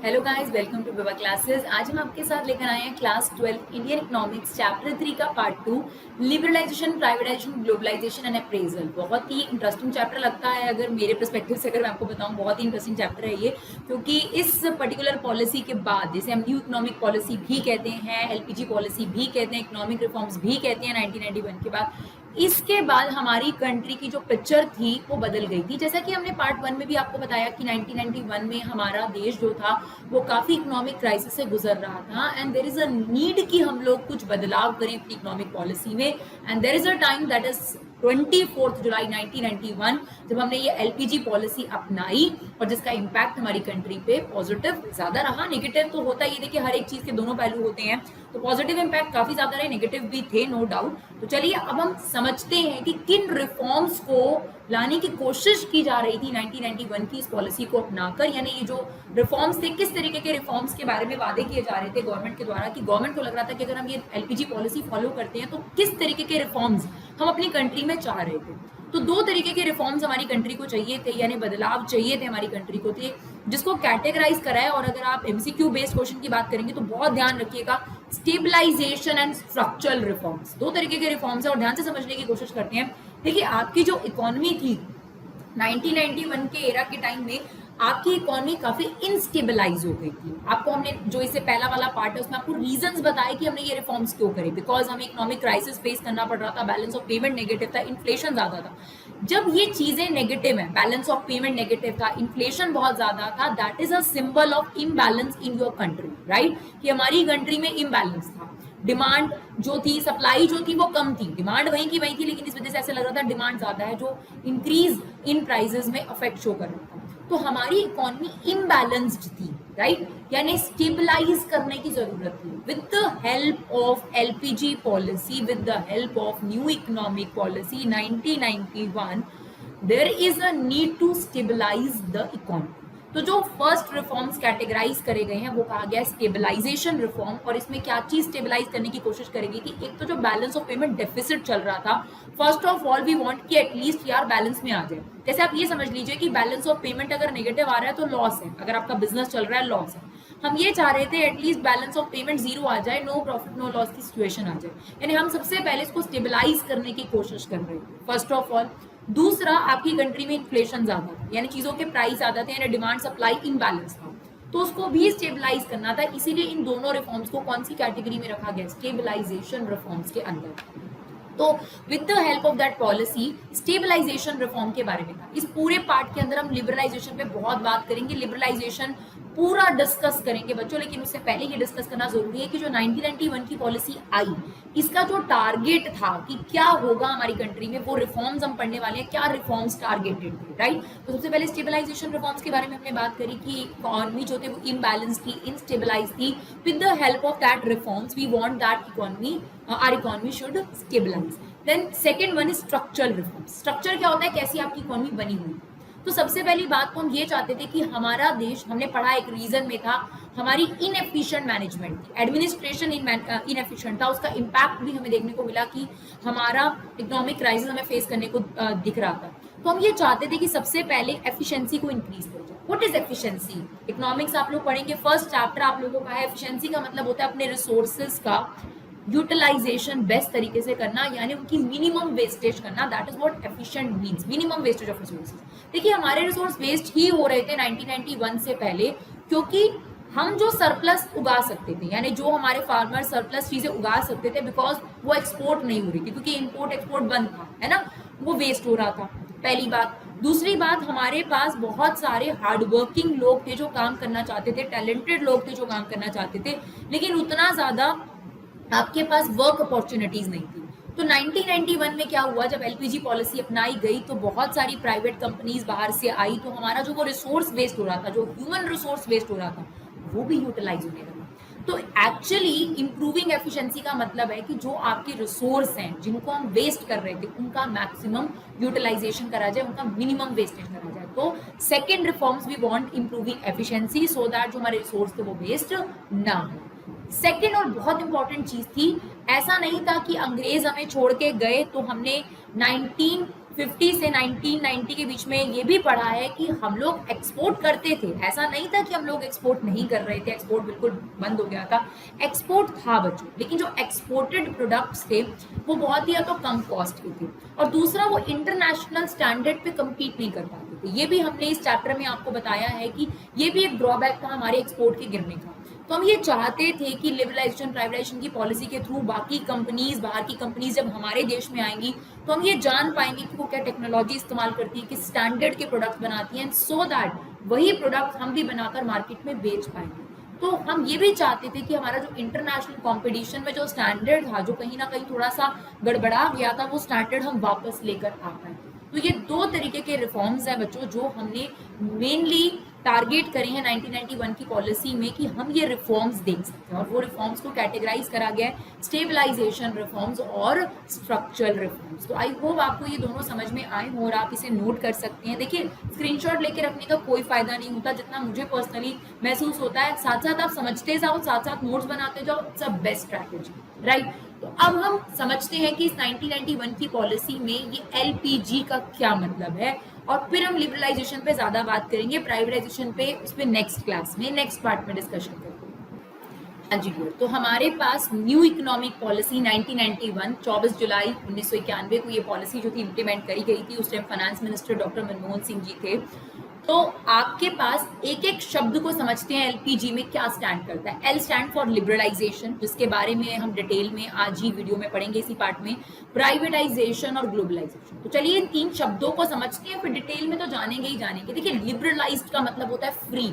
Hello guys, welcome to विवा classes. आज हम आपके साथ लेकर आए हैं क्लास 12 इंडियन इकोनॉमिक्स चैप्टर 3 का part 2, liberalisation, privatisation, globalisation and appraisal. बहुत ही इंटरेस्टिंग चैप्टर लगता है, अगर मेरे पर्सपेक्टिव से अगर मैं आपको बताऊं, बहुत ही इंटरेस्टिंग चैप्टर है ये, क्योंकि इस पर्टिकुलर पॉलिसी के बाद, जिसे हम न्यू इकोनॉमिक पॉलिसी भी कहते हैं, एलपीजी पॉलिसी भी कहते हैं, इकोनॉमिक रिफॉर्म्स भी कहते हैं 1991 के बाद, इसके बाद हमारी कंट्री की जो पिक्चर थी वो बदल गई थी। जैसा कि हमने पार्ट 1 में भी आपको बताया कि 1991 में हमारा देश जो था वो काफी इकोनॉमिक क्राइसिस से गुजर रहा था, and there is a need कि हम लोग कुछ बदलाव करें अपनी इकोनॉमिक पॉलिसी में। And there is a time, that is 24 जुलाई 1991, जब हमने ये एलपीजी पॉलिसी अपनाई और जिसका इम्पैक्ट हमारी कंट्री पे पॉजिटिव ज्यादा रहा। नेगेटिव तो होता ही, देखिए हर एक चीज के दोनों पहलू होते हैं, तो पॉजिटिव इम्पैक्ट काफी ज्यादा रहे, नेगेटिव भी थे, नो डाउट। तो चलिए अब हम समझते हैं कि किन रिफॉर्म्स को लाने की कोशिश की जा रही थी 1991 की इस पॉलिसी को अपनाकर, यानी ये जो रिफॉर्म्स थे, किस तरीके के रिफॉर्म्स के बारे में वादे किए जा रहे थे गवर्नमेंट के द्वारा, कि गवर्नमेंट को लग रहा था कि अगर हम ये एलपीजी पॉलिसी फॉलो करते हैं तो किस तरीके के रिफॉर्म्स हम अपनी कंट्री में चाह रहे थे। तो दो तरीके के रिफॉर्म्स हमारी कंट्री को चाहिए थे, यानी बदलाव चाहिए थे हमारी कंट्री को, थे जिसको कैटेगराइज करा है। और अगर आप एमसीक्यू बेस्ड क्वेश्चन की बात करेंगे तो बहुत ध्यान रखिएगा, स्टेबलाइजेशन एंड स्ट्रक्चरल रिफॉर्म्स, दो तरीके के रिफॉर्म्स है और ध्यान से समझने की कोशिश करते हैं। देखिए आपकी जो इकोनॉमी थी 1991 के एरा के टाइम में, आपकी इकोनॉमी काफी इनस्टेबलाइज हो गई थी। आपको हमने जो इसे पहला वाला पार्ट है उसमें आपको रीजंस बताए कि हमने ये रिफॉर्म्स क्यों करे, बिकॉज हमें इकोनॉमिक क्राइसिस फेस करना पड़ रहा था, बैलेंस ऑफ पेमेंट नेगेटिव था, इन्फ्लेशन ज्यादा था। जब ये चीजें नेगेटिव है, बैलेंस ऑफ पेमेंट नेगेटिव था, इन्फ्लेशन बहुत ज्यादा था, that is a symbol of imbalance in your country, right, कि हमारी कंट्री में इम्बैलेंस था। डिमांड जो थी, सप्लाई जो थी वो कम थी, डिमांड वहीं की वहीं थी, लेकिन इस वजह से ऐसे लग रहा था डिमांड ज्यादा है, जो इंक्रीज इन प्राइसेस में अफेक्ट शो कर रहा था। तो हमारी इकोनॉमी इम्बैलेंस्ड थी, राइट, यानी स्टेबलाइज करने की जरूरत थी। With the help of LPG policy, with the help of new economic policy 1991, there is a need to stabilise the economy. तो जो फर्स्ट रिफॉर्म्स कैटेगराइज करे गए हैं वो कहा गया स्टेबलाइजेशन रिफॉर्म, और इसमें क्या चीज स्टेबलाइज करने की कोशिश करेगी कि एक तो जो बैलेंस ऑफ पेमेंट डेफिसिट चल रहा था, first of all we want कि एटलीस्ट यार बैलेंस में आ जाए। जैसे आप ये समझ लीजिए कि बैलेंस ऑफ पेमेंट अगर नेगेटिव आ रहा है तो लॉस है, अगर आपका बिजनेस चल रहा है लॉस है। हम ये चाह रहे थे at least balance of payment zero आ जाए, नो प्रॉफिट नो लॉस की सिचुएशन आ जाए, यानी हम सबसे पहले इसको स्टेबलाइज करने की कोशिश कर रहे थे, फर्स्ट ऑफ ऑल। दूसरा, आपकी कंट्री में इन्फ्लेशन ज्यादा था, यानी चीजों के प्राइस ज्यादा थे, यानी डिमांड सप्लाई इनबैलेंस था, तो उसको भी स्टेबलाइज करना था। इसीलिए इन दोनों रिफॉर्म्स को कौन सी कैटेगरी में रखा गया, स्टेबलाइजेशन रिफॉर्म्स के अंदर। तो with the help of that policy stabilisation reform के बारे में था। इस पूरे पार्ट के अंदर हम लिबरलाइजेशन पे बहुत बात करेंगे, लिबरलाइजेशन पूरा डिस्कस करेंगे बच्चों, लेकिन उससे पहले ये डिस्कस करना जरूरी है कि जो 1991 की पॉलिसी आई, इसका जो टारगेट था कि क्या होगा हमारी कंट्री में, वो रिफॉर्म्स हम पढ़ने वाले हैं, क्या रिफॉर्म्स टारगेटेड थे, राइट। तो सबसे पहले स्टेबलाइजेशन रिफॉर्म्स के बारे में हमने बात करी कि इकोनॉमी जो थी वो इम्बैलेंस थी, इनस्टेबलाइज थी। With the help of that reforms we want that economy, our economy should stabilise. Then second one is structural reforms. Structure क्या होता है, कैसी आपकी इकोनॉमी बनी हुई। तो सबसे पहली बात तो हम ये चाहते थे कि हमारा देश, हमने पढ़ा एक रीजन में था, हमारी इनएफिशिएंट मैनेजमेंट थी, एडमिनिस्ट्रेशन इनएफिशिएंट था, उसका इम्पैक्ट भी हमें देखने को मिला कि हमारा इकोनॉमिक क्राइसिस हमें फेस करने को दिख रहा था। तो हम ये चाहते थे कि सबसे पहले एफिशिएंसी को इंक्रीज करें। व्हाट इज एफिशिएंसी, इकोनॉमिक्स आप लोग पढ़ेंगे, फर्स्ट चैप्टर आप लोगों का है। एफिशिएंसी का मतलब होता है अपने रिसोर्सेज का यूटिलाइजेशन बेस्ट तरीके से करना, यानी उनकी मिनिमम वेस्टेज करना, that is what efficient means, minimum wastage of resources. देखिए हमारे रिसोर्स वेस्ट ही हो रहे थे 1991 से पहले, क्योंकि हम जो सरप्लस उगा सकते थे, यानी जो हमारे फार्मर सरप्लस चीजें उगा सकते थे, बिकॉज वो एक्सपोर्ट नहीं हो रही थी, क्योंकि इम्पोर्ट एक्सपोर्ट बंद था, है ना, वो वेस्ट हो रहा था, पहली बात। दूसरी बात, हमारे पास बहुत सारे हार्डवर्किंग लोग थे जो काम करना चाहते थे, टैलेंटेड लोग थे जो काम करना चाहते थे, लेकिन उतना ज्यादा आपके पास वर्क अपॉर्चुनिटीज नहीं थी। तो 1991 में क्या हुआ, जब एलपीजी पॉलिसी अपनाई गई तो बहुत सारी प्राइवेट कंपनीज बाहर से आई, तो हमारा जो वो रिसोर्स वेस्ट हो रहा था, जो ह्यूमन रिसोर्स वेस्ट हो रहा था, वो भी यूटिलाइज होने लगा। तो एक्चुअली इंप्रूविंग एफिशिएंसी का मतलब है कि जो आपके रिसोर्स हैं जिनको हम वेस्ट कर रहे थे, उनका मैक्सिमम यूटिलाइजेशन करा जाए, उनका मिनिमम वेस्टेज करा जाए। तो second reforms we want improving efficiency so that जो हमारे रिसोर्स थे वो वेस्ट ना हो। सेकेंड और बहुत इंपॉर्टेंट चीज थी, ऐसा नहीं था कि अंग्रेज हमें छोड़ के गए तो हमने 1950 से 1990 के बीच में ये भी पढ़ा है कि हम लोग एक्सपोर्ट करते थे। ऐसा नहीं था कि हम लोग एक्सपोर्ट नहीं कर रहे थे, एक्सपोर्ट बिल्कुल बंद हो गया था। एक्सपोर्ट था बच्चों, लेकिन जो एक्सपोर्टेड प्रोडक्ट्स थे वो बहुत ही या तो कम कॉस्ट के थे, और दूसरा वो इंटरनेशनल स्टैंडर्ड पे कम्पीट नहीं कर पाते थे। ये भी हमने इस चैप्टर में आपको बताया है कि ये भी एक ड्रॉबैक था हमारे एक्सपोर्ट के गिरने का। तो हम ये चाहते थे कि लिबरलाइजेशन प्राइवेटाइजेशन की पॉलिसी के थ्रू बाकी कंपनीज, बाहर की कंपनीज जब हमारे देश में आएंगी तो हम ये जान पाएंगे कि वो क्या टेक्नोलॉजी इस्तेमाल करती है, किस स्टैंडर्ड के प्रोडक्ट बनाती हैं, सो दैट वही प्रोडक्ट हम भी बनाकर मार्केट में बेच पाएंगे। तो हम ये भी चाहते थे कि हमारा जो इंटरनेशनल कंपटीशन में जो स्टैंडर्ड था, जो कहीं ना कहीं थोड़ा सा गड़बड़ा गया था, वो स्टैंडर्ड हम वापस लेकर आ पाए। तो ये दो तरीके के रिफॉर्म्स हैं बच्चों जो हमने मेनली टारगेट करे हैं 1991 की पॉलिसी में कि हम ये रिफॉर्म्स देख सकते हैं, और वो रिफॉर्म्स को कैटेगराइज करा गया है स्टेबलाइजेशन रिफॉर्म्स और स्ट्रक्चरल रिफॉर्म्स। तो आई होप आपको ये दोनों समझ में आए हो और आप इसे नोट कर सकते हैं। देखिए, स्क्रीनशॉट लेके रखने का कोई फायदा नहीं होता, जितना मुझे पर्सनली महसूस होता है साथ साथ आप समझते जाओ, साथ साथ नोट्स बनाते जाओ, it's a best strategy, right. तो अब हम समझते हैं कि इस 1991 की पॉलिसी में ये एलपीजी का क्या मतलब है, और फिर हम लिबरलाइजेशन पे ज्यादा बात करेंगे, प्राइवेटाइजेशन पे उस पे नेक्स्ट क्लास में, नेक्स्ट पार्ट में डिस्कशन करेंगे। हाँ जी, तो हमारे पास न्यू इकोनॉमिक पॉलिसी 1991 24 जुलाई 1991 को ये पॉलिसी जो थी इम्प्लीमेंट करी गई थी। उस time finance minister doctor Manmohan Singh ji थे। तो आपके पास एक एक शब्द को समझते हैं एलपीजी में क्या स्टैंड करता है। एल स्टैंड फॉर लिबरलाइजेशन, जिसके बारे में हम डिटेल में आज ही वीडियो में पढ़ेंगे इसी पार्ट में, प्राइवेटाइजेशन और ग्लोबलाइजेशन। तो चलिए इन तीन शब्दों को समझते हैं, फिर डिटेल में तो जानेंगे ही जानेंगे। देखिए, लिबरलाइज्ड का मतलब होता है फ्री।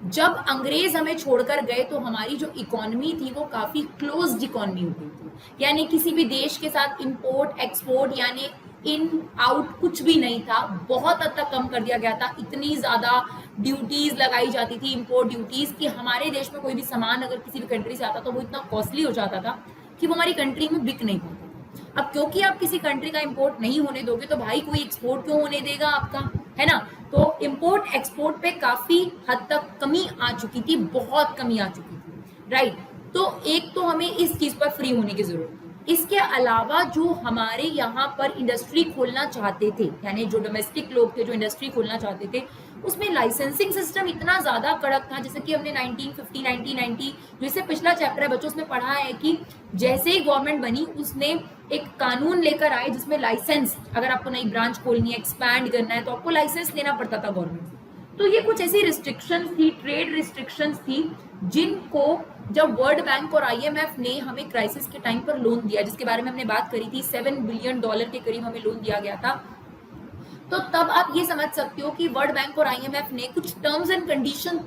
जब अंग्रेज हमें छोड़कर गए तो हमारी जो इकोनॉमी थी वो काफी क्लोज्ड इकोनॉमी हो गई थी, यानी किसी भी देश के साथ इंपोर्ट एक्सपोर्ट यानी इन आउट कुछ भी नहीं था, बहुत हद तक कम कर दिया गया था। इतनी ज्यादा ड्यूटीज लगाई जाती थी, इंपोर्ट ड्यूटीज, कि हमारे देश में कोई भी सामान अगर किसी भी कंट्री से आता तो वो इतना कॉस्टली हो जाता था कि वो हमारी कंट्री में बिक नहीं पाता था। अब क्योंकि आप किसी कंट्री का इंपोर्ट नहीं होने दोगे तो भाई कोई एक्सपोर्ट क्यों होने देगा आपका, है ना। तो इंपोर्ट एक्सपोर्ट पे काफी हद तक कमी आ चुकी थी, बहुत कमी आ चुकी थी, राइट। तो एक तो हमें इस चीज पर फ्री होने की जरूरत थी। इसके अलावा जो हमारे यहाँ पर इंडस्ट्री खोलना चाहते थे, यानी जो डोमेस्टिक लोग थे जो इंडस्ट्री खोलना चाहते थे, उसमें लाइसेंसिंग सिस्टम इतना ज्यादा कड़क था। जैसे कि हमने 1950 1990 जो इससे पिछला चैप्टर है बच्चों, उसमें पढ़ा है कि जैसे ही गवर्नमेंट बनी उसने एक कानून लेकर आए जिसमें लाइसेंस, अगर आपको नई ब्रांच खोलनी है, एक्सपैंड करना है, तो आपको लाइसेंस लेना पड़ता था गवर्नमेंट से। तो ये कुछ ऐसी रिस्ट्रिक्शंस थी, ट्रेड रिस्ट्रिक्शंस थी, जिनको जब वर्ल्ड बैंक और आईएमएफ ने हमें क्राइसिस के टाइम पर लोन दिया, जिसके बारे में हमने बात करी थी, $7 बिलियन के करीब हमें लोन दिया गया था। तो तब आप ये समझ सकते हो कि वर्ल्ड बैंक और आईएमएफ ने कुछ टर्म्स एंड कंडीशन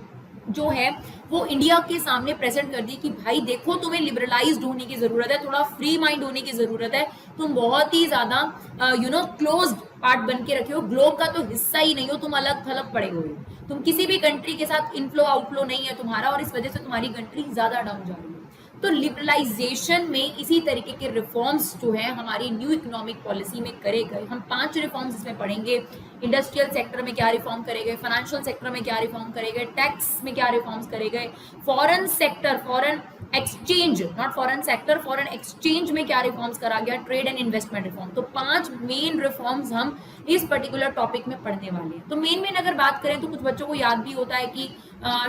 जो है वो इंडिया के सामने प्रेजेंट कर दी कि भाई देखो, तुम्हें लिबरलाइज्ड होने की जरूरत है, थोड़ा फ्री माइंड होने की जरूरत है, तुम बहुत ही ज्यादा क्लोज्ड पार्ट बन के रखे हो, ग्लोब का तो हिस्सा ही नहीं हो, तुम अलग थलग पड़े हुए हो, तुम किसी भी कंट्री के साथ इनफ्लो आउटफ्लो नहीं है तुम्हारा, और इस वजह से तुम्हारी कंट्री ज्यादा डाउन जा रही है। तो लिबरलाइजेशन में इसी तरीके के रिफॉर्म्स जो है हमारी न्यू इकोनॉमिक पॉलिसी में करे गए। हम 5 रिफॉर्म्स इसमें पढ़ेंगे। इंडस्ट्रियल सेक्टर में क्या रिफॉर्म करे गए, फाइनेंशियल सेक्टर में क्या रिफॉर्म करे गए, टैक्स में क्या रिफॉर्म्स करे गए, foreign sector, foreign exchange, not foreign sector, foreign exchange में क्या रिफॉर्म्स करा गया, ट्रेड एंड इन्वेस्टमेंट रिफॉर्म। तो 5 मेन रिफॉर्म्स हम इस पर्टिकुलर टॉपिक में पढ़ने वाले हैं। तो मेन अगर बात करें तो कुछ बच्चों को याद भी होता है कि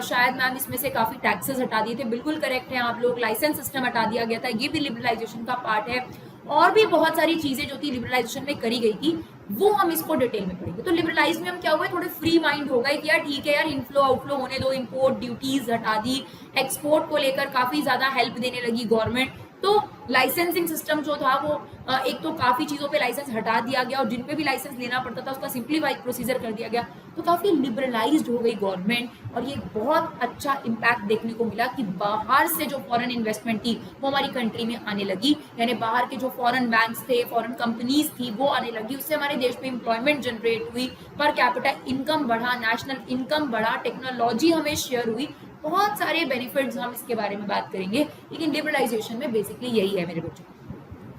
शायद मैम इसमें से काफी टैक्सेस हटा दिए थे, बिल्कुल करेक्ट है आप लोग। लाइसेंस सिस्टम हटा दिया गया था, ये भी लिबरलाइजेशन का पार्ट है। और भी बहुत सारी चीजें जो थी लिबरलाइजेशन में करी गई थी, वो हम इसको डिटेल में पढ़ेंगे। तो लिबरलाइज में हम क्या हुए, थोड़े फ्री माइंड हो गए कि यार ठीक है यार, इनफ्लो आउटफ्लो होने दो, इंपोर्ट ड्यूटीज हटा दी, एक्सपोर्ट को लेकर काफी ज्यादा हेल्प देने लगी गवर्नमेंट। तो लाइसेंसिंग सिस्टम जो था वो एक तो काफी चीजों पे लाइसेंस हटा दिया गया, और जिन पे भी लाइसेंस लेना पड़ता था उसका सिंप्लीफाइड प्रोसीजर कर दिया गया। तो काफी लिबरलाइज्ड हो गई गवर्नमेंट, और ये बहुत अच्छा इम्पैक्ट देखने को मिला कि बाहर से जो फॉरेन इन्वेस्टमेंट थी वो हमारी कंट्री में आने लगी, यानी बाहर के जो फॉरेन बैंक्स थे, फॉरेन कंपनीज थी, वो आने लगी। उससे हमारे देश में एम्प्लॉयमेंट जनरेट हुई, पर कैपिटा इनकम बढ़ा, नेशनल इनकम बढ़ा, टेक्नोलॉजी हमें शेयर हुई, बहुत सारे बेनिफिट्स हम इसके बारे में बात करेंगे। लेकिन लिबरलाइजेशन में बेसिकली यही है मेरे बच्चों।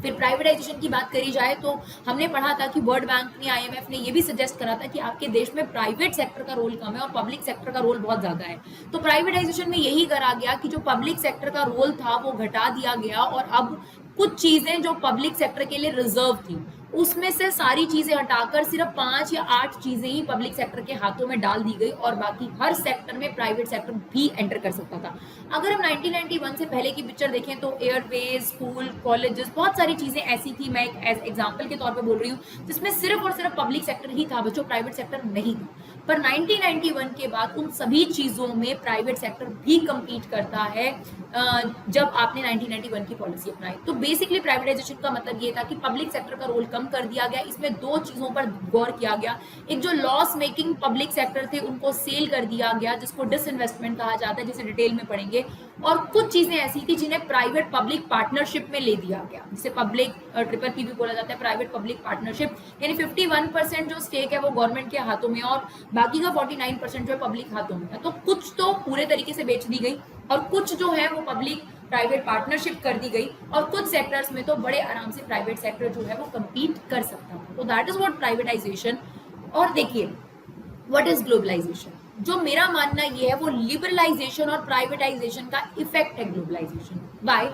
फिर प्राइवेटाइजेशन की बात करी जाए तो हमने पढ़ा था कि वर्ल्ड बैंक ने, आईएमएफ ने ये भी सजेस्ट करा था कि आपके देश में प्राइवेट सेक्टर का रोल कम है और पब्लिक सेक्टर का रोल बहुत ज्यादा है। तो प्राइवेटाइजेशन में यही करा गया कि जो पब्लिक सेक्टर का रोल था वो घटा दिया गया और अब कुछ चीजें जो पब्लिक सेक्टर के लिए रिजर्व थी उसमें से सारी चीजें हटाकर सिर्फ 5 या 8 चीजें ही पब्लिक सेक्टर के हाथों में डाल दी गई और बाकी हर सेक्टर में प्राइवेट सेक्टर भी एंटर कर सकता था। अगर हम 1991 से पहले की पिक्चर देखें तो एयरवेज, स्कूल, कॉलेजेस, बहुत सारी चीजें ऐसी थी, मैं एक एग्जाम्पल के तौर पर बोल रही हूँ, जिसमें सिर्फ और सिर्फ पब्लिक सेक्टर ही था बच्चों, प्राइवेट सेक्टर नहीं था। पर 1991 के बाद उन सभी चीजों में प्राइवेट सेक्टर भी कम्पीट करता है जब आपने 1991 की पॉलिसी अपनाई। तो बेसिकली प्राइवेटाइजेशन का मतलब ये था कि पब्लिक सेक्टर का रोल कम कर दिया गया। इसमें दो चीजों पर गौर किया गया, एक जो लॉस मेकिंग पब्लिक सेक्टर थे उनको सेल कर दिया गया जिसको डिसइन्वेस्टमेंट कहा जाता है, जिसे डिटेल में पढ़ेंगे, और कुछ चीजें ऐसी थी जिन्हें प्राइवेट पब्लिक पार्टनरशिप में ले दिया गया, जिसे पब्लिक ट्रिपल पी भी बोला जाता है, प्राइवेट पब्लिक पार्टनरशिप। यानी 51% जो स्टेक है वो गवर्नमेंट के हाथों में और बाकी का 49% जो है पब्लिक हाथों में है। तो कुछ तो पूरे तरीके से बेच दी गई और कुछ जो है वो पब्लिक प्राइवेट पार्टनरशिप कर दी गई और कुछ सेक्टर्स में तो बड़े आराम से प्राइवेट सेक्टर जो है वो कम्पीट कर सकता था। तो दैट इज व्हाट प्राइवेटाइजेशन। और देखिए व्हाट इज ग्लोबलाइजेशन, जो मेरा मानना ये है वो लिबरलाइजेशन और प्राइवेटाइजेशन का इफेक्ट है ग्लोबलाइजेशन। बाय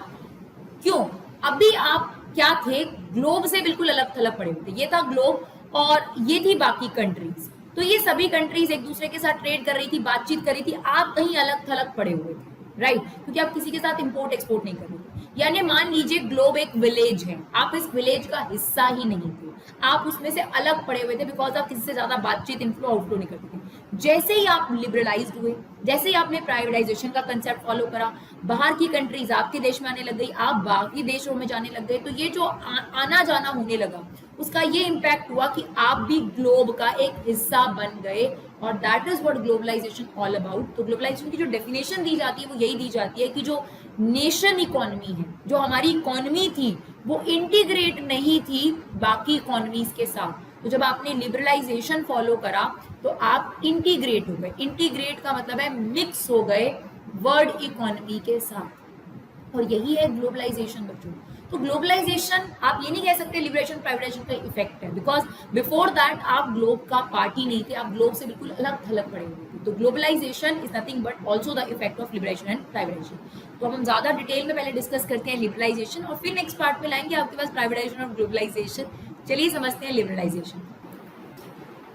क्यों? अभी आप क्या थे, ग्लोब से बिल्कुल अलग थलग पड़े हुए थे। ये था ग्लोब और ये थी बाकी कंट्रीज। तो ये सभी कंट्रीज एक दूसरे के साथ ट्रेड कर रही थी, बातचीत कर रही थी, आप कहीं अलग थलग पड़े हुए थे, राइट? क्योंकि आप किसी के साथ इंपोर्ट एक्सपोर्ट नहीं कर रहे थे। यानी मान लीजिए ग्लोब एक विलेज है, आप इस विलेज का हिस्सा ही नहीं थे, आप उसमें से अलग पड़े हुए थे बिकॉज आप किसी से ज्यादा बातचीत, इनफ्लो आउटफ्लो नहीं करते थे। जैसे ही आप लिबरलाइज्ड हुए, जैसे ही आपने प्राइवेटाइजेशन का कंसेप्ट फॉलो करा, बाहर की कंट्रीज आपके देश में आने लग गई, आप बाकी देशों में जाने लग गए, तो ये जो आना जाना होने लगा उसका ये इम्पैक्ट हुआ कि आप भी ग्लोब का एक हिस्सा बन गए और that is what globalisation all about. तो ग्लोबलाइजेशन की जो डेफिनेशन दी जाती है वो यही दी जाती है कि जो नेशन इकोनॉमी है, जो हमारी इकोनॉमी थी वो इंटीग्रेट नहीं थी बाकी इकोनॉमीज के साथ। तो जब आपने लिबरलाइजेशन फॉलो करा तो आप इंटीग्रेट हो गए। इंटीग्रेट का मतलब है मिक्स हो गए वर्ल्ड इकोनॉमी के साथ, और यही है ग्लोबलाइजेशन बच्चों। तो ग्लोबलाइजेशन आप ये नहीं कह सकते लिबरेशन प्राइवेटाइजेशन का इफेक्ट है, बिकॉज बिफोर दैट आप ग्लोब का पार्टी नहीं थे, आप ग्लोब से बिल्कुल अलग थलग पड़े हुए थे। तो globalisation is nothing but also the effect of liberation and privatisation. तो अब हम ज्यादा डिटेल में पहले डिस्कस करते हैं लिबरलाइजेशन और फिर नेक्स्ट पार्ट में लाएंगे आपके पास प्राइवेटाइजेशन और ग्लोबलाइजेशन। चलिए समझते हैं लिबरलाइजेशन।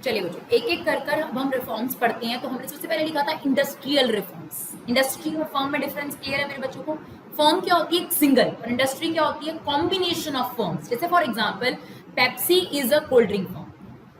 चलिए बच्चों एक एक कर अब हम रिफॉर्म्स पढ़ते हैं। तो हमने सबसे पहले लिखा था इंडस्ट्रियल रिफॉर्म्स। इंडस्ट्री और फर्म में डिफरेंस क्लियर है मेरे बच्चों को? फर्म क्या होती है? सिंगल, और इंडस्ट्री क्या होती है? Combination of firms. जैसे for example Pepsi is a cold drink firm,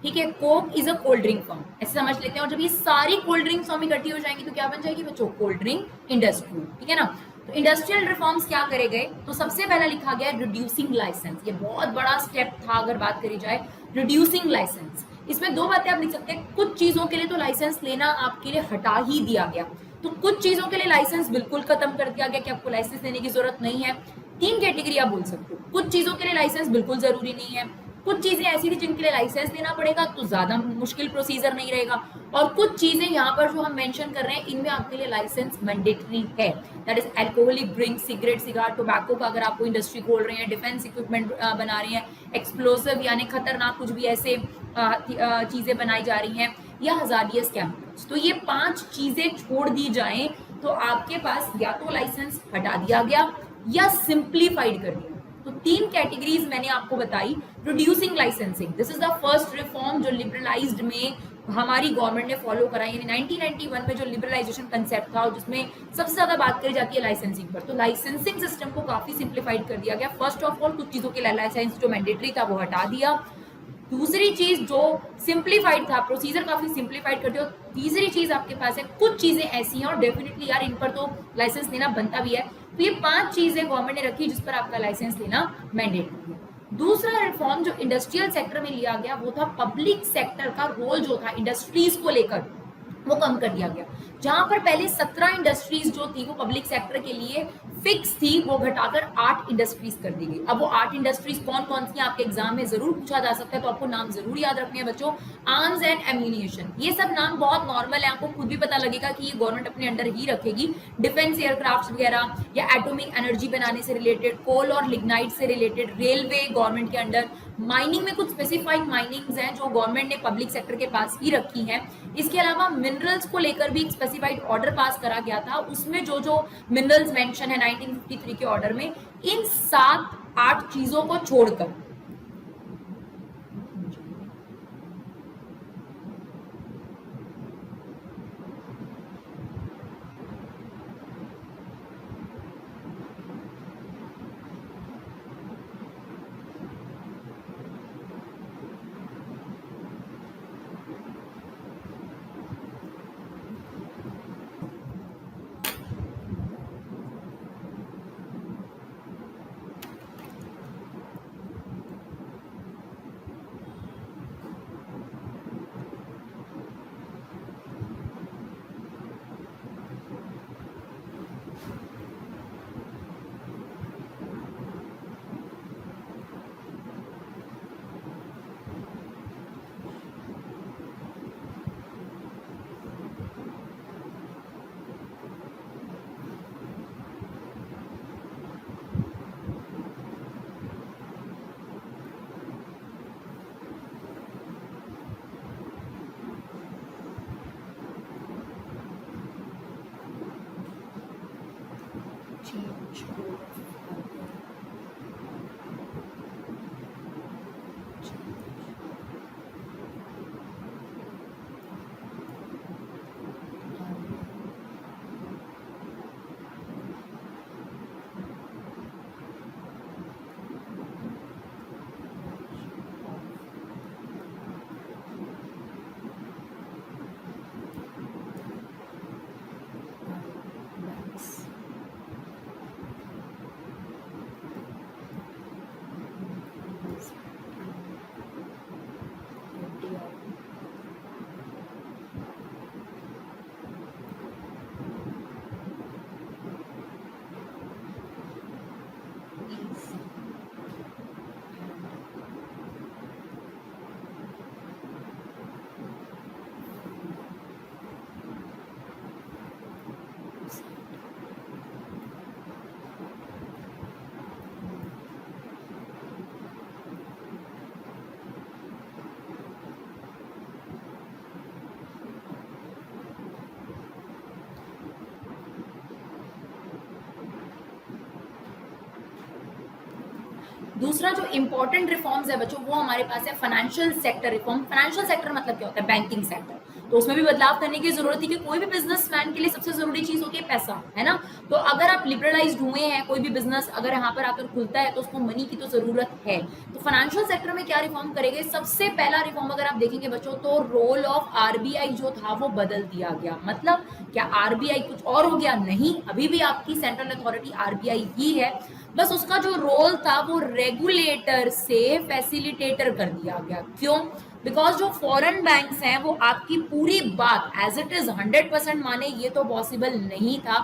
ठीक है, Coke is a cold drink firm, ऐसे समझ लेते हैं। और जब ये सारी कोल्ड ड्रिंक फर्म इकट्ठी हो जाएंगी तो क्या बन जाएगी बच्चों? कोल्ड ड्रिंक इंडस्ट्री, ठीक है ना। तो इंडस्ट्रियल रिफॉर्म्स क्या करे गए? तो सबसे पहला लिखा गया रिड्यूसिंग लाइसेंस। ये बहुत बड़ा स्टेप था अगर बात करी जाए, रिड्यूसिंग लाइसेंस। इसमें दो बातें आप लिख सकते हैं, कुछ चीजों के लिए तो लाइसेंस लेना आपके लिए हटा ही दिया गया, तो कुछ चीजों के लिए लाइसेंस बिल्कुल खत्म कर दिया गया कि आपको लाइसेंस लेने की जरूरत नहीं है। तीन कैटेगरी आप बोल सकते हो, कुछ चीजों के लिए लाइसेंस बिल्कुल जरूरी नहीं है, कुछ चीजें ऐसी थी जिनके लिए लाइसेंस लेना पड़ेगा तो ज्यादा मुश्किल प्रोसीजर नहीं रहेगा, और कुछ चीजें यहाँ पर जो हम मेंशन कर रहे हैं इनमें आपके लिए लाइसेंस मैंडेटरी है। That is alcoholic drink, cigarette, cigar, tobacco का अगर आपको इंडस्ट्री खोल रहे हैं, डिफेंस इक्विपमेंट बना रही हैं, एक्सप्लोसिव यानी खतरनाक कुछ भी ऐसे चीजें बनाई जा रही हैं, या हजारियस केमिकल्स। तो ये 5 चीजें छोड़ दी जाएं तो आपके पास या तो लाइसेंस हटा दिया गया या सिंप्लीफाइड कर दिया। तो 3 कैटेगरीज मैंने आपको बताई। Reducing licensing, this is the first reform जो लिबरलाइज्ड में हमारी गवर्नमेंट ने फॉलो करा, यानी 1991 में जो लिबरलाइजेशन कंसेप्ट था जिसमें सबसे ज्यादा बात करी जाती है लाइसेंसिंग पर। तो लाइसेंसिंग सिस्टम को काफी सिंप्लीफाइड कर दिया गया। फर्स्ट ऑफ ऑल कुछ चीजों के लिए लाइसेंस जो मैंडेटरी था वो हटा दिया। दूसरी चीज जो सिंप्लीफाइड था, प्रोसीजर काफी सिंप्लीफाइड कर दिया। तीसरी चीज आपके पास है कुछ चीजें ऐसी हैं और डेफिनेटली यार इन पर तो लाइसेंस लेना बनता भी है, तो ये 5 चीजें गवर्नमेंट ने रखी जिस पर आपका लाइसेंस लेना मैंडेटरी है। दूसरा रिफॉर्म जो इंडस्ट्रियल सेक्टर में लिया गया वो था पब्लिक सेक्टर का रोल जो था इंडस्ट्रीज को लेकर वो कम कर दिया गया। जहां पर पहले 17 इंडस्ट्रीज जो थी वो पब्लिक सेक्टर के लिए फिक्स थी, वो घटाकर 8 इंडस्ट्रीज कर दी गई। अब वो 8 इंडस्ट्रीज कौन कौन सी आपके एग्जाम में जरूर पूछा जा सकता है, तो आपको नाम जरूर याद रखने हैं बच्चों। आर्म्स एंड एम्यूनिशन, ये सब नाम बहुत नॉर्मल है, आपको खुद भी पता लगेगा कि ये गवर्नमेंट अपने अंडर ही रखेगी। डिफेंस एयरक्राफ्ट वगैरह या एटॉमिक एनर्जी बनाने से रिलेटेड, कोल और लिग्नाइट से रिलेटेड, रेलवे गवर्नमेंट के अंडर, माइनिंग में कुछ स्पेसिफाइड माइनिंग्स हैं जो गवर्नमेंट ने पब्लिक सेक्टर के पास ही रखी हैं। इसके अलावा मिनरल्स को लेकर भी एक स्पेसिफाइड ऑर्डर पास करा गया था, उसमें जो जो मिनरल्स मेंशन है 1953 के ऑर्डर में, इन 7-8 चीजों को छोड़कर दूसरा जो इंपॉर्टेंट रिफॉर्म्स है बच्चों वो हमारे पास है financial sector reform. Financial sector मतलब क्या होता है? Banking sector. तो उसमें भी बदलाव करने की जरूरत थी कि कोई भी बिजनेसमैन के लिए सबसे जरूरी चीज होती है पैसा, है ना। तो अगर आप लिबरलाइज्ड हुए हैं, कोई भी बिजनेस अगर यहाँ पर आकर खुलता है तो उसको मनी की तो जरूरत है। तो फाइनेंशियल सेक्टर में क्या रिफॉर्म करेंगे? सबसे पहला रिफॉर्म अगर आप देखेंगे बच्चों तो रोल ऑफ आरबीआई जो था वो बदल दिया गया। मतलब क्या आरबीआई कुछ और हो गया? नहीं, अभी भी आपकी सेंट्रल अथॉरिटी आरबीआई ही है, बस उसका जो रोल था वो रेगुलेटर से फैसिलिटेटर कर दिया गया। क्यों? बिकॉज जो फॉरेन बैंक्स हैं वो आपकी पूरी बात एज इट इज 100% माने, ये तो पॉसिबल नहीं था।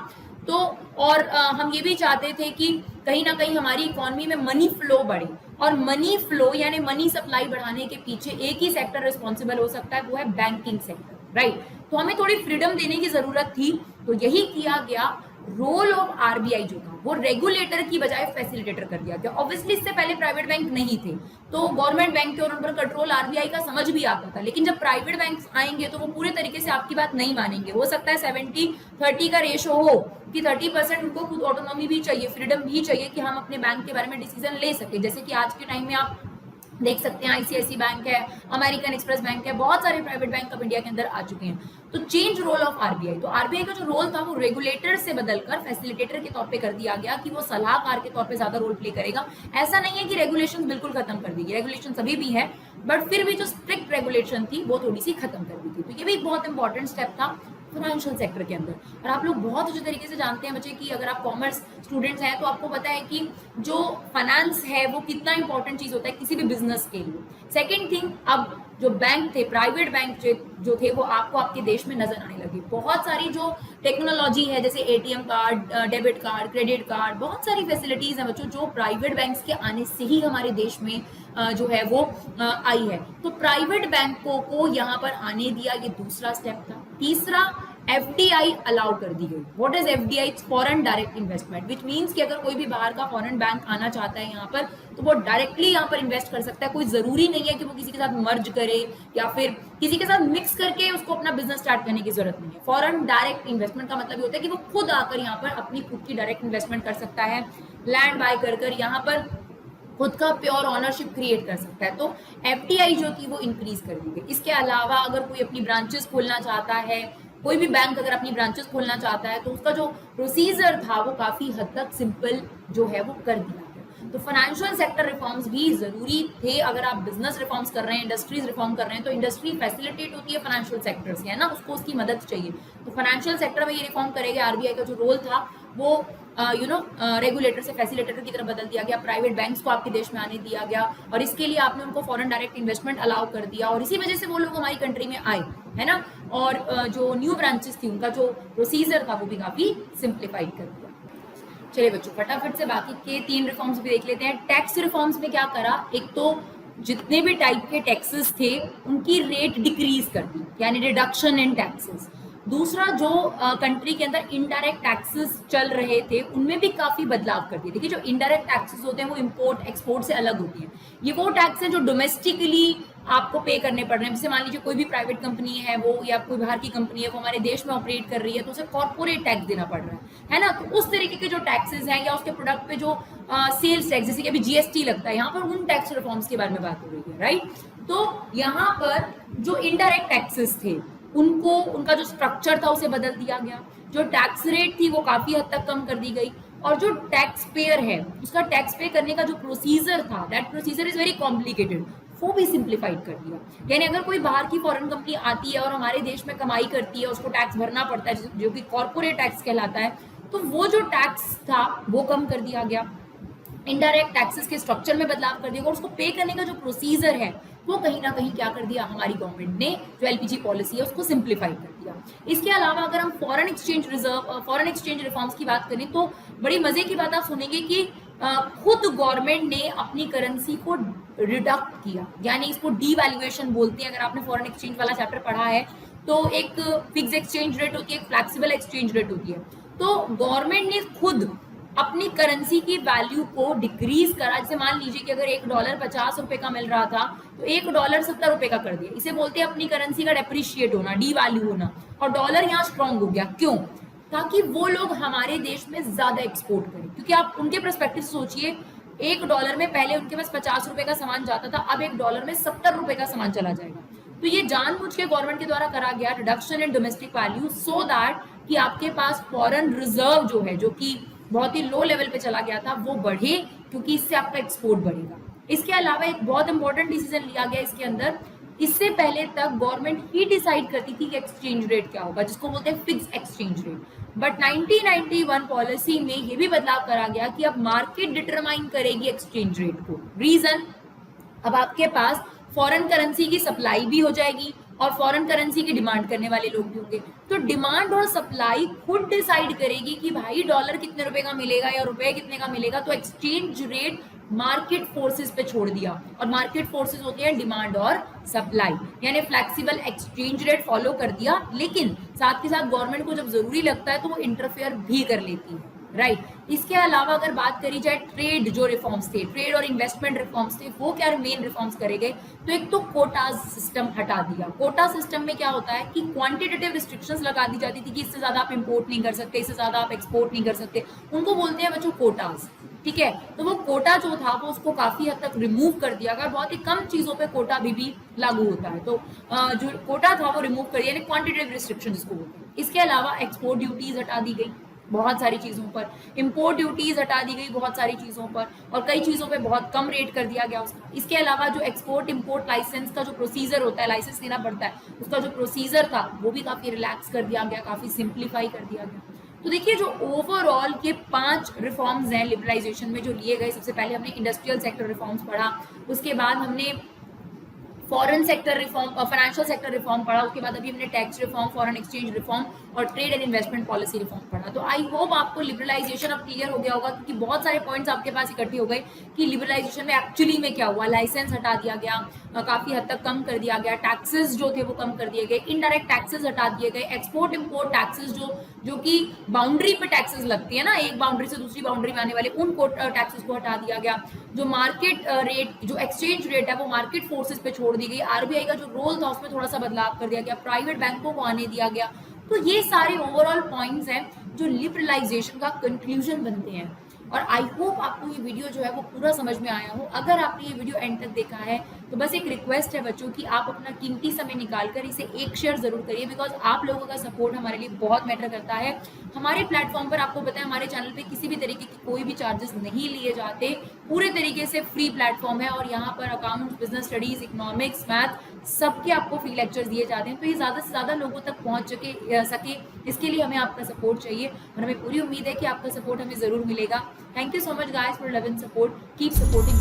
तो और हम ये भी चाहते थे कि कहीं ना कहीं हमारी इकोनॉमी में मनी फ्लो बढ़े, और मनी फ्लो यानी मनी सप्लाई बढ़ाने के पीछे एक ही सेक्टर रिस्पॉन्सिबल हो सकता है, वो है बैंकिंग सेक्टर, राइट। तो हमें थोड़ी फ्रीडम देने की जरूरत थी, तो यही किया गया। रोल ऑफ आरबीआई जो था वो रेगुलेटर की बजाय फैसिलिटेटर कर दिया गया। ऑब्वियसली इससे पहले प्राइवेट बैंक नहीं थे, तो गवर्नमेंट बैंक के और उन पर कंट्रोल आरबीआई का समझ भी आता था। लेकिन जब प्राइवेट बैंक आएंगे तो वो पूरे तरीके से आपकी बात नहीं मानेंगे। हो सकता है 70-30 का रेशो हो कि 30% उनको खुद ऑटोनॉमी भी चाहिए, फ्रीडम भी चाहिए कि हम अपने बैंक के बारे में डिसीजन ले सके। जैसे कि आज के टाइम में आप देख सकते हैं आईसीआईसी बैंक है, अमेरिकन एक्सप्रेस बैंक है, बहुत सारे प्राइवेट बैंक अब इंडिया के अंदर आ चुके हैं। तो चेंज रोल ऑफ आरबीआई, तो आरबीआई का जो रोल था वो रेगुलेटर से बदलकर फैसिलिटेटर के तौर पे कर दिया गया कि वो सलाहकार के तौर पे ज्यादा रोल प्ले करेगा। ऐसा नहीं है कि रेगुलेशन बिल्कुल खत्म कर देगी, रेगुलेशन अभी भी है, बट फिर भी जो स्ट्रिक्ट रेगुलेशन थी वो थोड़ी सी खत्म कर दी थी। तो ये भी एक बहुत इंपॉर्टेंट स्टेप था फाइनेंशियल सेक्टर के अंदर। और आप लोग बहुत अच्छे तरीके से जानते हैं बच्चे कि अगर आप कॉमर्स स्टूडेंट्स हैं तो आपको पता है कि जो फाइनेंस है वो कितना इंपॉर्टेंट चीज होता है किसी भी बिजनेस के लिए। सेकेंड थिंग, अब जो बैंक थे, प्राइवेट बैंक जो थे, वो आपको आपके देश में नजर आने लगे। बहुत सारी जो टेक्नोलॉजी है, जैसे ATM card, debit card, credit card, बहुत सारी फैसिलिटीज हैं बच्चों जो प्राइवेट बैंक्स के आने से ही हमारे देश में जो है वो आई है। तो प्राइवेट बैंकों को यहाँ पर आने दिया, ये दूसरा स्टेप था। तीसरा, एफडीआई अलाउ कर दी गई। What is FDI? Foreign direct investment, which means कि अगर कोई भी बाहर का फॉरेन बैंक आना चाहता है यहाँ पर, तो वो डायरेक्टली यहाँ पर इन्वेस्ट कर सकता है। कोई जरूरी नहीं है कि वो किसी के साथ मर्ज करे या फिर किसी के साथ मिक्स करके उसको अपना बिजनेस स्टार्ट करने की जरूरत नहीं है। फॉरेन डायरेक्ट इन्वेस्टमेंट का मतलब ये होता है कि वो खुद आकर यहाँ पर अपनी खुद की डायरेक्ट इन्वेस्टमेंट कर सकता है, लैंड बाय कर यहाँ पर खुद का प्योर ऑनरशिप क्रिएट कर सकता है। तो एफडीआई जो थी वो इंक्रीज कर दी गई। इसके अलावा अगर कोई अपनी ब्रांचेस खोलना चाहता है, कोई भी बैंक अगर अपनी ब्रांचेस खोलना चाहता है, तो उसका जो प्रोसीजर था वो काफी हद तक सिंपल जो है वो कर दिया गया। तो फाइनेंशियल सेक्टर रिफॉर्म्स भी जरूरी थे। अगर आप बिजनेस रिफॉर्म्स कर रहे हैं, इंडस्ट्रीज रिफॉर्म कर रहे हैं, तो इंडस्ट्री फैसिलिटेट होती है फाइनेंशियल सेक्टर से, है ना, उसको उसकी मदद चाहिए। तो फाइनेंशियल सेक्टर में ये रिफॉर्म करेगा। आरबीआई का जो रोल था वो रेगुलेटर से फैसिलिटेटर की तरफ बदल दिया गया। प्राइवेट बैंक्स को आपके देश में आने दिया गया और इसके लिए आपने उनको फॉरेन डायरेक्ट इन्वेस्टमेंट अलाउ कर दिया और इसी वजह से वो लोग हमारी कंट्री में आए, है ना। और जो न्यू ब्रांचेस थी उनका जो प्रोसीजर था वो भी काफी सिंप्लीफाइड कर दिया। चलिए बच्चों, फटाफट से बाकी के 3 रिफॉर्म्स भी देख लेते हैं। टैक्स रिफॉर्म्स में क्या करा? एक तो जितने भी टाइप के टैक्सेस थे उनकी रेट डिक्रीज कर दी, यानी रिडक्शन इन टैक्सेस। दूसरा, जो कंट्री के अंदर इनडायरेक्ट टैक्सेस चल रहे थे उनमें भी काफी बदलाव कर दिए। देखिए, जो इनडायरेक्ट टैक्सेस होते हैं वो इंपोर्ट एक्सपोर्ट से अलग होती हैं। ये वो टैक्स है जो डोमेस्टिकली आपको पे करने पड़ रहे हैं। जैसे मान लीजिए कोई भी प्राइवेट कंपनी है वो, या कोई बाहर की कंपनी है वो हमारे देश में ऑपरेट कर रही है, तो उसे कॉर्पोरेट टैक्स देना पड़ रहा है ना। तो उस तरीके के जो टैक्सेस हैं या उसके प्रोडक्ट पे जो सेल्स टैक्स, जैसे कि अभी जीएसटी लगता है, यहाँ पर उन टैक्स रिफॉर्म्स के बारे में बात हो रही है, राइट। तो यहाँ पर जो इनडायरेक्ट टैक्सेस थे उनको, उनका जो स्ट्रक्चर था उसे बदल दिया गया। जो टैक्स रेट थी वो काफी हद तक कम कर दी गई और जो टैक्स पेयर है उसका टैक्स पे करने का जो प्रोसीजर था, that procedure is very complicated, वो भी सिंप्लीफाइड कर दिया। यानी अगर कोई बाहर की फॉरेन कंपनी आती है और हमारे देश में कमाई करती है, उसको टैक्स भरना पड़ता है जो कि कॉर्पोरेट टैक्स कहलाता है, तो वो जो टैक्स था वो कम कर दिया गया। इनडायरेक्ट टैक्सेस के स्ट्रक्चर में बदलाव कर दिया और उसको पे करने का जो प्रोसीजर है वो कहीं ना कहीं क्या कर दिया, हमारी गवर्नमेंट ने जो एलपीजी पॉलिसी है उसको सिंप्लीफाई कर दिया। इसके अलावा अगर हम फॉरेन एक्सचेंज रिफॉर्म्स की बात करें तो बड़ी मजे की बात आप सुनेंगे कि खुद गवर्नमेंट ने अपनी करेंसी को रिडक्ट किया, यानी इसको डीवैल्यूएशन बोलते हैं। अगर आपने फॉरेन एक्सचेंज वाला चैप्टर पढ़ा है तो एक फिक्स एक्सचेंज रेट होती है, एक फ्लेक्सिबल एक्सचेंज रेट होती है। तो गवर्नमेंट ने खुद अपनी करेंसी की वैल्यू को डिक्रीज करा। जैसे मान लीजिए कि अगर $1 50 का मिल रहा था तो $1 70 का कर दिया। इसे बोलते हैं अपनी करेंसी का डेप्रिशिएट होना, डीवैल्यू होना। और डॉलर यहाँ स्ट्रांग हो गया, क्यों? ताकि वो लोग हमारे देश में ज्यादा एक्सपोर्ट करें। क्योंकि आप उनके पर्सपेक्टिव से सोचिए, $1 में पहले उनके पास ₹50 का सामान जाता था, अब $1 में ₹70 का सामान चला जाएगा। तो ये जानबूझ के गवर्नमेंट के द्वारा करा गया reduction in domestic value, so that कि आपके पास फॉरेन रिजर्व जो है, जो कि बहुत ही लो लेवल पे चला गया था, वो बढ़े, क्योंकि इससे आपका एक्सपोर्ट बढ़ेगा। इसके अलावा एक बहुत इंपॉर्टेंट डिसीजन लिया गया इसके अंदर। इससे पहले तक गवर्नमेंट ही डिसाइड करती थी कि एक्सचेंज रेट क्या होगा, जिसको बोलते हैं fix exchange rate. But 1991 policy में ये भी बदलाव करा गया कि अब मार्केट डिटरमाइन करेगी एक्सचेंज रेट को। रीजन, अब आपके पास फॉरेन करेंसी की सप्लाई भी हो जाएगी और फॉरेन करेंसी की डिमांड करने वाले लोग भी होंगे। तो डिमांड और सप्लाई खुद डिसाइड करेगी कि भाई डॉलर कितने रुपए का मिलेगा या रुपए कितने का मिलेगा। तो एक्सचेंज रेट मार्केट फोर्सेस पे छोड़ दिया, और मार्केट फोर्सेस होते हैं डिमांड और सप्लाई, यानी फ्लेक्सिबल एक्सचेंज रेट फॉलो कर दिया। लेकिन साथ के साथ गवर्नमेंट को जब जरूरी लगता है तो वो इंटरफेयर भी कर लेती है, राइट। इसके अलावा अगर बात करी जाए ट्रेड जो रिफॉर्म्स थे, ट्रेड और इन्वेस्टमेंट रिफॉर्म्स थे, वो क्या मेन रिफॉर्म्स करे गए? तो एक तो कोटा सिस्टम हटा दिया। कोटा सिस्टम में क्या होता है कि क्वांटिटेटिव रिस्ट्रिक्शंस लगा दी जाती थी कि इससे ज्यादा आप इंपोर्ट नहीं कर सकते, इससे ज्यादा आप एक्सपोर्ट नहीं कर सकते। उनको बोलते हैं बच्चों कोटाज, ठीक है। तो वो कोटा जो था वो उसको काफी हद तक रिमूव कर दिया गया। बहुत ही कम चीजों पे कोटा भी लागू होता है। तो जो कोटा था वो रिमूव कर दिया, यानी क्वांटिटेटिव रिस्ट्रिक्शन जिसको बोलते हैं। इसके अलावा एक्सपोर्ट ड्यूटीज हटा दी गई बहुत सारी चीजों पर, इंपोर्ट ड्यूटीज हटा दी गई बहुत सारी चीजों पर, और कई चीजों पे बहुत कम रेट कर दिया गया उसका। इसके अलावा जो एक्सपोर्ट इंपोर्ट लाइसेंस का जो प्रोसीजर होता है, लाइसेंस लेना पड़ता है, उसका जो प्रोसीजर था वो भी काफी रिलैक्स कर दिया गया, काफी सिंप्लीफाई कर दिया गया। तो देखिए, जो ओवरऑल के 5 रिफॉर्म्स हैं लिबरलाइजेशन में जो लिए गए, सबसे पहले हमने इंडस्ट्रियल सेक्टर रिफॉर्म्स पढ़ा, उसके बाद हमने foreign sector reform, financial sector reform पढ़ा, उसके बाद अभी हमने tax reform, foreign exchange reform और trade and investment policy reform पढ़ा। तो आई होप आपको लिबरलाइजेशन अब क्लियर हो गया होगा, क्योंकि बहुत सारे पॉइंट्स आपके पास इकट्ठे हो गए कि लिबरलाइजेशन में एक्चुअली में क्या हुआ। लाइसेंस हटा दिया गया, काफी हद तक कम कर दिया गया, टैक्सेस जो थे वो कम कर दिए गए, इनडायरेक्ट टैक्सेस हटा दिए गए, एक्सपोर्ट इम्पोर्ट टैक्सेस जो कि बाउंड्री पे टैक्सेस लगती है ना, एक बाउंड्री से दूसरी बाउंड्री में आने वाले उन टैक्सेस को हटा दिया गया। जो मार्केट रेट, जो एक्सचेंज रेट है वो मार्केट फोर्सेस पे छोड़ दी गई। आरबीआई का जो रोल था उसमें थोड़ा सा बदलाव कर दिया गया, प्राइवेट बैंकों को आने दिया गया। तो ये सारे ओवरऑल पॉइंट्स हैं जो लिबरलाइजेशन का कंक्लूजन बनते हैं। और आई होप आपको ये वीडियो जो है वो पूरा समझ में आया हो। अगर आपने ये वीडियो एंड तक देखा है तो बस एक रिक्वेस्ट है बच्चों कि आप अपना कीमती समय निकालकर इसे एक शेयर जरूर करिए, बिकॉज आप लोगों का सपोर्ट हमारे लिए बहुत मैटर करता है। हमारे प्लेटफॉर्म पर आपको पता है हमारे चैनल पे किसी भी तरीके की कोई भी चार्जेस नहीं लिए जाते, पूरे तरीके से फ्री प्लेटफॉर्म है। और यहाँ पर accounts, business studies, economics, math सबके आपको फ्री लेक्चर्स दिए जाते हैं। तो ये ज़्यादा से ज़्यादा लोगों तक पहुँच सके, इसके लिए हमें आपका सपोर्ट चाहिए और हमें पूरी उम्मीद है कि आपका सपोर्ट हमें ज़रूर मिलेगा। Thank you so much guys for love and support, keep supporting.